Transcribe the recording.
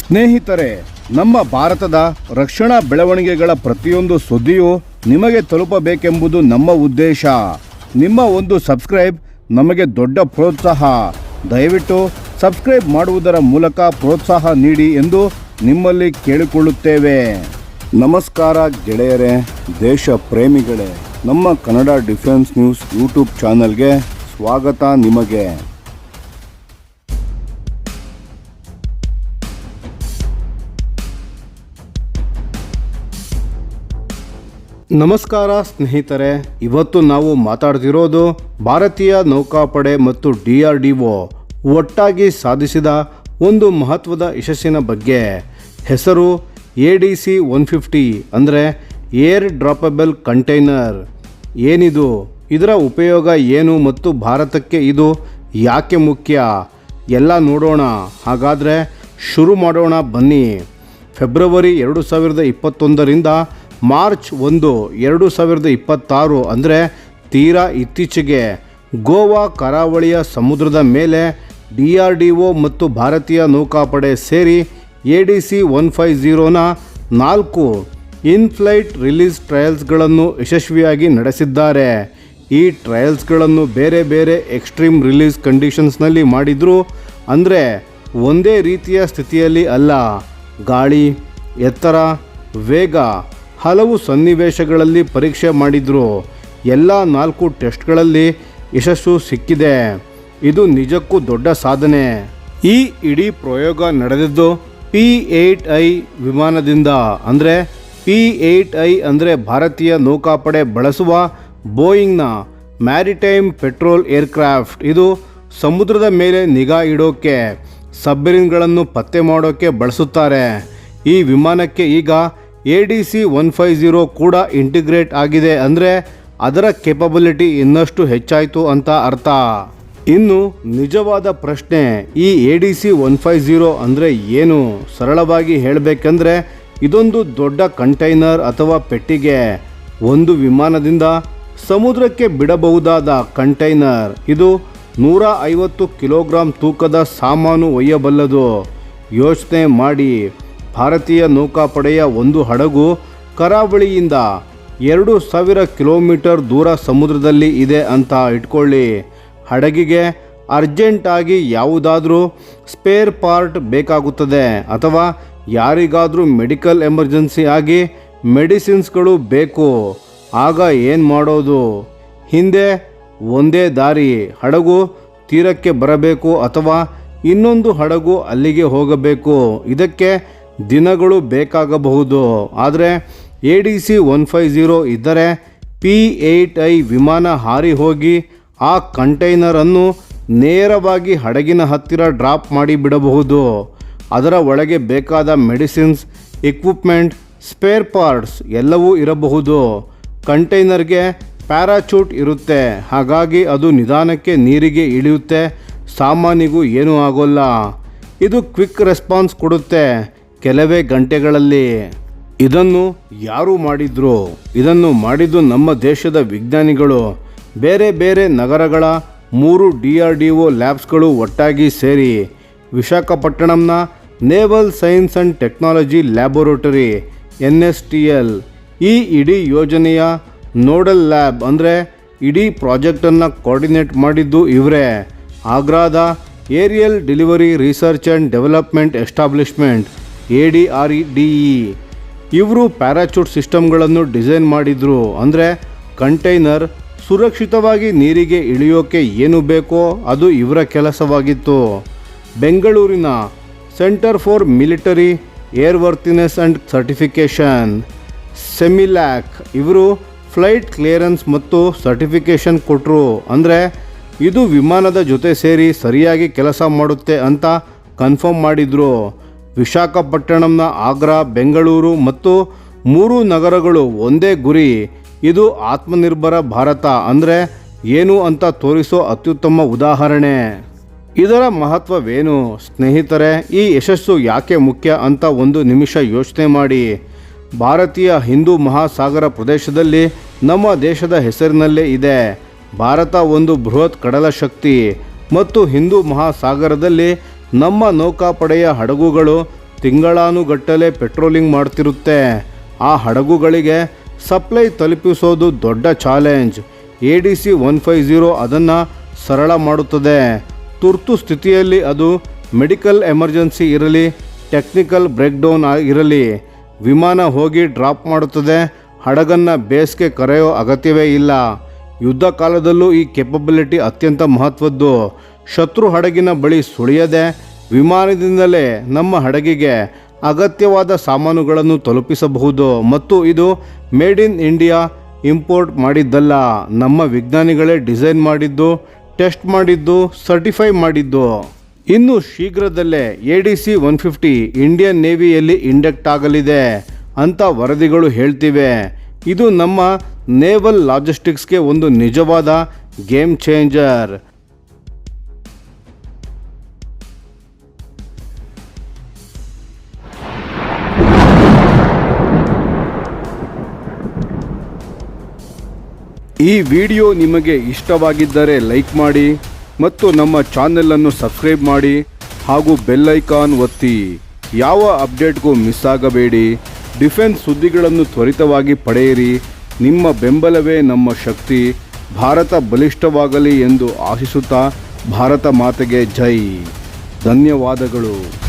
ಸ್ನೇಹಿತರೆ, ನಮ್ಮ ಭಾರತದ ರಕ್ಷಣಾ ಬೆಳವಣಿಗೆಗಳ ಪ್ರತಿಯೊಂದು ಸುದ್ದಿಯೂ ನಿಮಗೆ ತಲುಪಬೇಕೆಂಬುದು ನಮ್ಮ ಉದ್ದೇಶ. ನಿಮ್ಮ ಒಂದು ಸಬ್ಸ್ಕ್ರೈಬ್ ನಮಗೆ ದೊಡ್ಡ ಪ್ರೋತ್ಸಾಹ. ದಯವಿಟ್ಟು ಸಬ್ಸ್ಕ್ರೈಬ್ ಮಾಡುವುದರ ಮೂಲಕ ಪ್ರೋತ್ಸಾಹ ನೀಡಿ ಎಂದು ನಿಮ್ಮಲ್ಲಿ ಕೇಳಿಕೊಳ್ಳುತ್ತೇವೆ. ನಮಸ್ಕಾರ ಗೆಳೆಯರೇ, ದೇಶ ಪ್ರೇಮಿಗಳೇ, ನಮ್ಮ ಕನ್ನಡ ಡಿಫೆನ್ಸ್ ನ್ಯೂಸ್ ಯೂಟ್ಯೂಬ್ ಚಾನಲ್ಗೆ ಸ್ವಾಗತ ನಿಮಗೆ. ನಮಸ್ಕಾರ ಸ್ನೇಹಿತರೆ, ಇವತ್ತು ನಾವು ಮಾತಾಡ್ತಿರೋದು ಭಾರತೀಯ ನೌಕಾಪಡೆ ಮತ್ತು DRDO ಒಟ್ಟಾಗಿ ಸಾಧಿಸಿದ ಒಂದು ಮಹತ್ವದ ಯಶಸ್ಸಿನ ಬಗ್ಗೆ. ಹೆಸರು ADC-150 ಅಂದರೆ ಏರ್ ಡ್ರಾಪಬಲ್ ಕಂಟೈನರ್. ಏನಿದು, ಇದರ ಉಪಯೋಗ ಏನು ಮತ್ತು ಭಾರತಕ್ಕೆ ಇದು ಯಾಕೆ ಮುಖ್ಯ ಎಲ್ಲ ನೋಡೋಣ. ಹಾಗಾದರೆ ಶುರು ಮಾಡೋಣ ಬನ್ನಿ. ಫೆಬ್ರವರಿ 2021ರಿಂದ ಮಾರ್ಚ್ 1, 2026 ಅಂದರೆ ತೀರಾ ಇತ್ತೀಚೆಗೆ ಗೋವಾ ಕರಾವಳಿಯ ಸಮುದ್ರದ ಮೇಲೆ DRDO ಮತ್ತು ಭಾರತೀಯ ನೌಕಾಪಡೆ ಸೇರಿ ADC-150ನ 4 ಇನ್ಫ್ಲೈಟ್ ರಿಲೀಸ್ ಟ್ರಯಲ್ಸ್ಗಳನ್ನು ಯಶಸ್ವಿಯಾಗಿ ನಡೆಸಿದ್ದಾರೆ. ಈ ಟ್ರಯಲ್ಸ್ಗಳನ್ನು ಬೇರೆ ಬೇರೆ ಎಕ್ಸ್ಟ್ರೀಮ್ ರಿಲೀಸ್ ಕಂಡೀಷನ್ಸ್ನಲ್ಲಿ ಮಾಡಿದ್ರು. ಅಂದರೆ ಒಂದೇ ರೀತಿಯ ಸ್ಥಿತಿಯಲ್ಲಿ ಅಲ್ಲ, ಗಾಳಿ, ಎತ್ತರ, ವೇಗ, ಹಲವು ಸನ್ನಿವೇಶಗಳಲ್ಲಿ ಪರೀಕ್ಷೆ ಮಾಡಿದ್ರು. ಎಲ್ಲ 4 ಟೆಸ್ಟ್ಗಳಲ್ಲಿ ಯಶಸ್ಸು ಸಿಕ್ಕಿದೆ. ಇದು ನಿಜಕ್ಕೂ ದೊಡ್ಡ ಸಾಧನೆ. ಈ ಇಡೀ ಪ್ರಯೋಗ ನಡೆದಿದ್ದು P-8I ವಿಮಾನದಿಂದ. ಅಂದರೆ P-8I ಅಂದರೆ ಭಾರತೀಯ ನೌಕಾಪಡೆ ಬಳಸುವ ಬೋಯಿಂಗ್ನ ಮ್ಯಾರಿಟೈಮ್ ಪೆಟ್ರೋಲ್ ಏರ್ಕ್ರಾಫ್ಟ್. ಇದು ಸಮುದ್ರದ ಮೇಲೆ ನಿಗಾ ಇಡೋಕ್ಕೆ, ಸಬ್ಮರೀನ್ಗಳನ್ನು ಪತ್ತೆ ಮಾಡೋಕ್ಕೆ ಬಳಸುತ್ತಾರೆ. ಈ ವಿಮಾನಕ್ಕೆ ಈಗ ADC-150 ಕೂಡ ಇಂಟಿಗ್ರೇಟ್ ಆಗಿದೆ. ಅಂದರೆ ಅದರ ಕೇಪಬಿಲಿಟಿ ಇನ್ನಷ್ಟು ಹೆಚ್ಚಾಯಿತು ಅಂತ ಅರ್ಥ. ಇನ್ನು ನಿಜವಾದ ಪ್ರಶ್ನೆ, ಈ ADC-150 ಅಂದರೆ ಏನು? ಸರಳವಾಗಿ ಹೇಳಬೇಕೆಂದರೆ ಇದೊಂದು ದೊಡ್ಡ ಕಂಟೈನರ್ ಅಥವಾ ಪೆಟ್ಟಿಗೆ. ಒಂದು ವಿಮಾನದಿಂದ ಸಮುದ್ರಕ್ಕೆ ಬಿಡಬಹುದಾದ ಕಂಟೈನರ್. ಇದು 150 ಕಿಲೋಗ್ರಾಂ ತೂಕದ ಸಾಮಾನು ಒಯ್ಯಬಲ್ಲದು. ಯೋಚನೆ ಮಾಡಿ, ಭಾರತೀಯ ನೌಕಾಪಡೆಯ ಒಂದು ಹಡಗು ಕರಾವಳಿಯಿಂದ 2000 ಕಿಲೋಮೀಟರ್ ದೂರ ಸಮುದ್ರದಲ್ಲಿ ಇದೆ ಅಂತ ಇಟ್ಕೊಳ್ಳಿ. ಹಡಗಿಗೆ ಅರ್ಜೆಂಟಾಗಿ ಯಾವುದಾದ್ರೂ ಸ್ಪೇರ್ ಪಾರ್ಟ್ ಬೇಕಾಗುತ್ತದೆ, ಅಥವಾ ಯಾರಿಗಾದರೂ ಮೆಡಿಕಲ್ ಎಮರ್ಜೆನ್ಸಿ ಆಗಿ ಮೆಡಿಸಿನ್ಸ್ಗಳು ಬೇಕು. ಆಗ ಏನು ಮಾಡೋದು? ಹಿಂದೆ ಒಂದೇ ದಾರಿ, ಹಡಗು ತೀರಕ್ಕೆ ಬರಬೇಕು ಅಥವಾ ಇನ್ನೊಂದು ಹಡಗು ಅಲ್ಲಿಗೆ ಹೋಗಬೇಕು. ಇದಕ್ಕೆ ದಿನಗಳು ಬೇಕಾಗಬಹುದು. ಆದರೆ ADC-150 ಇದ್ದರೆ P-8I ವಿಮಾನ ಹಾರಿ ಹೋಗಿ ಆ ಕಂಟೈನರನ್ನು ನೇರವಾಗಿ ಹಡಗಿನ ಹತ್ತಿರ ಡ್ರಾಪ್ ಮಾಡಿ ಬಿಡಬಹುದು. ಅದರ ಒಳಗೆ ಬೇಕಾದ ಮೆಡಿಸಿನ್ಸ್, ಇಕ್ವಿಪ್ಮೆಂಟ್, ಸ್ಪೇರ್ ಪಾರ್ಟ್ಸ್ ಎಲ್ಲವೂ ಇರಬಹುದು. ಕಂಟೈನರ್ಗೆ ಪ್ಯಾರಾಚೂಟ್ ಇರುತ್ತೆ, ಹಾಗಾಗಿ ಅದು ನಿಧಾನಕ್ಕೆ ನೀರಿಗೆ ಇಳಿಯುತ್ತೆ. ಸಾಮಾನಿಗೂ ಏನೂ ಆಗೋಲ್ಲ. ಇದು ಕ್ವಿಕ್ ರೆಸ್ಪಾನ್ಸ್ ಕೊಡುತ್ತೆ, ಕೆಲವೇ ಗಂಟೆಗಳಲ್ಲಿ. ಇದನ್ನು ಯಾರು ಮಾಡಿದ್ರು? ಇದನ್ನು ಮಾಡಿದ್ದು ನಮ್ಮ ದೇಶದ ವಿಜ್ಞಾನಿಗಳು. ಬೇರೆ ಬೇರೆ ನಗರಗಳ 3 DRDO ಲ್ಯಾಬ್ಸ್ಗಳು ಒಟ್ಟಾಗಿ ಸೇರಿ ವಿಶಾಖಪಟ್ಟಣಂನ naval science and technology laboratory NSTL ಈ ಇಡೀ ಯೋಜನೆಯ ನೋಡಲ್ ಲ್ಯಾಬ್. ಅಂದರೆ ಇಡೀ ಪ್ರಾಜೆಕ್ಟನ್ನು ಕೋಆರ್ಡಿನೇಟ್ ಮಾಡಿದ್ದು ಇವರೇ. ಆಗ್ರಾದ aerial delivery research and development establishment ADRDE ಇವರು ಪ್ಯಾರಾಚೂಟ್ ಸಿಸ್ಟಮ್ಗಳನ್ನು ಡಿಸೈನ್ ಮಾಡಿದ್ರು. ಅಂದರೆ ಕಂಟೈನರ್ ಸುರಕ್ಷಿತವಾಗಿ ನೀರಿಗೆ ಇಳಿಯೋಕೆ ಏನು ಬೇಕೋ ಅದು ಇವರ ಕೆಲಸವಾಗಿತ್ತು. ಬೆಂಗಳೂರಿನ centre for military airworthiness and certification CEMILAC ಇವರು ಫ್ಲೈಟ್ ಕ್ಲಿಯರೆನ್ಸ್ ಮತ್ತು ಸರ್ಟಿಫಿಕೇಷನ್ ಕೊಟ್ಟರು. ಅಂದರೆ ಇದು ವಿಮಾನದ ಜೊತೆ ಸೇರಿ ಸರಿಯಾಗಿ ಕೆಲಸ ಮಾಡುತ್ತೆ ಅಂತ ಕನ್ಫರ್ಮ್ ಮಾಡಿದರು. ವಿಶಾಖಪಟ್ಟಣಂನ ಆಗ್ರಾ, ಬೆಂಗಳೂರು ಮತ್ತು 3 ನಗರಗಳು ಒಂದೇ ಗುರಿ. ಇದು ಆತ್ಮನಿರ್ಭರ ಭಾರತ ಅಂದರೆ ಏನು ಅಂತ ತೋರಿಸೋ ಅತ್ಯುತ್ತಮ ಉದಾಹರಣೆ. ಇದರ ಮಹತ್ವವೇನು ಸ್ನೇಹಿತರೆ? ಈ ಯಶಸ್ಸು ಯಾಕೆ ಮುಖ್ಯ ಅಂತ ಒಂದು ನಿಮಿಷ ಯೋಚನೆ ಮಾಡಿ. ಭಾರತೀಯ ಹಿಂದೂ ಮಹಾಸಾಗರ ಪ್ರದೇಶದಲ್ಲಿ ನಮ್ಮ ದೇಶದ ಹೆಸರಿನಲ್ಲೇ ಇದೆ. ಭಾರತ ಒಂದು ಬೃಹತ್ ಕಡಲ ಶಕ್ತಿ ಮತ್ತು ಹಿಂದೂ ಮಹಾಸಾಗರದಲ್ಲಿ ನಮ್ಮ ನೌಕಾಪಡೆಯ ಹಡಗುಗಳು ತಿಂಗಳಾನುಗಟ್ಟಲೆ ಪೆಟ್ರೋಲಿಂಗ್ ಮಾಡ್ತಿರುತ್ತೆ. ಆ ಹಡಗುಗಳಿಗೆ ಸಪ್ಲೈ ತಲುಪಿಸೋದು ದೊಡ್ಡ ಚಾಲೆಂಜ್. ADC 150 ಅದನ್ನು ಸರಳ ಮಾಡುತ್ತದೆ. ತುರ್ತು ಸ್ಥಿತಿಯಲ್ಲಿ ಅದು ಮೆಡಿಕಲ್ ಎಮರ್ಜೆನ್ಸಿ ಇರಲಿ, ಟೆಕ್ನಿಕಲ್ ಬ್ರೇಕ್ಡೌನ್ ಇರಲಿ, ವಿಮಾನ ಹೋಗಿ ಡ್ರಾಪ್ ಮಾಡುತ್ತದೆ. ಹಡಗನ್ನು ಬೇಸ್ಗೆ ಕರೆಯೋ ಅಗತ್ಯವೇ ಇಲ್ಲ. ಯುದ್ಧ ಕಾಲದಲ್ಲೂ ಈ ಕೆಪಬಿಲಿಟಿ ಅತ್ಯಂತ ಮಹತ್ವದ್ದು. ಶತ್ರು ಹಡಗಿನ ಬಳಿ ಸುಳಿಯದೆ ವಿಮಾನದಿಂದಲೇ ನಮ್ಮ ಹಡಗಿಗೆ ಅಗತ್ಯವಾದ ಸಾಮಾನುಗಳನ್ನು ತಲುಪಿಸಬಹುದು. ಮತ್ತು ಇದು ಮೇಡ್ ಇನ್ ಇಂಡಿಯಾ, ಇಂಪೋರ್ಟ್ ಮಾಡಿದ್ದಲ್ಲ. ನಮ್ಮ ವಿಜ್ಞಾನಿಗಳೇ ಡಿಸೈನ್ ಮಾಡಿದ್ದು, ಟೆಸ್ಟ್ ಮಾಡಿದ್ದು, ಸರ್ಟಿಫೈ ಮಾಡಿದ್ದು. ಇನ್ನು ಶೀಘ್ರದಲ್ಲೇ ADC 150 ಇಂಡಿಯನ್ ನೇವಿಯಲ್ಲಿ ಇಂಡಕ್ಟ್ ಆಗಲಿದೆ ಅಂತ ವರದಿಗಳು ಹೇಳ್ತಿವೆ. ಇದು ನಮ್ಮ ನೇವಲ್ ಲಾಜಿಸ್ಟಿಕ್ಸ್ಗೆ ಒಂದು ನಿಜವಾದ ಗೇಮ್ ಚೇಂಜರ್. ಈ ವಿಡಿಯೋ ನಿಮಗೆ ಇಷ್ಟವಾಗಿದ್ದರೆ ಲೈಕ್ ಮಾಡಿ ಮತ್ತು ನಮ್ಮ ಚಾನೆಲನ್ನು ಸಬ್ಸ್ಕ್ರೈಬ್ ಮಾಡಿ ಹಾಗೂ ಬೆಲ್ ಐಕಾನ್ ಒತ್ತಿ. ಯಾವ ಅಪ್ಡೇಟ್ಗೂ ಮಿಸ್ ಆಗಬೇಡಿ. ಡಿಫೆನ್ಸ್ ಸುದ್ದಿಗಳನ್ನು ತ್ವರಿತವಾಗಿ ಪಡೆಯಿರಿ. ನಿಮ್ಮ ಬೆಂಬಲವೇ ನಮ್ಮ ಶಕ್ತಿ. ಭಾರತ ಬಲಿಷ್ಠವಾಗಲಿ ಎಂದು ಆಶಿಸುತ್ತಾ ಭಾರತ ಮಾತೆಗೆ ಜೈ. ಧನ್ಯವಾದಗಳು.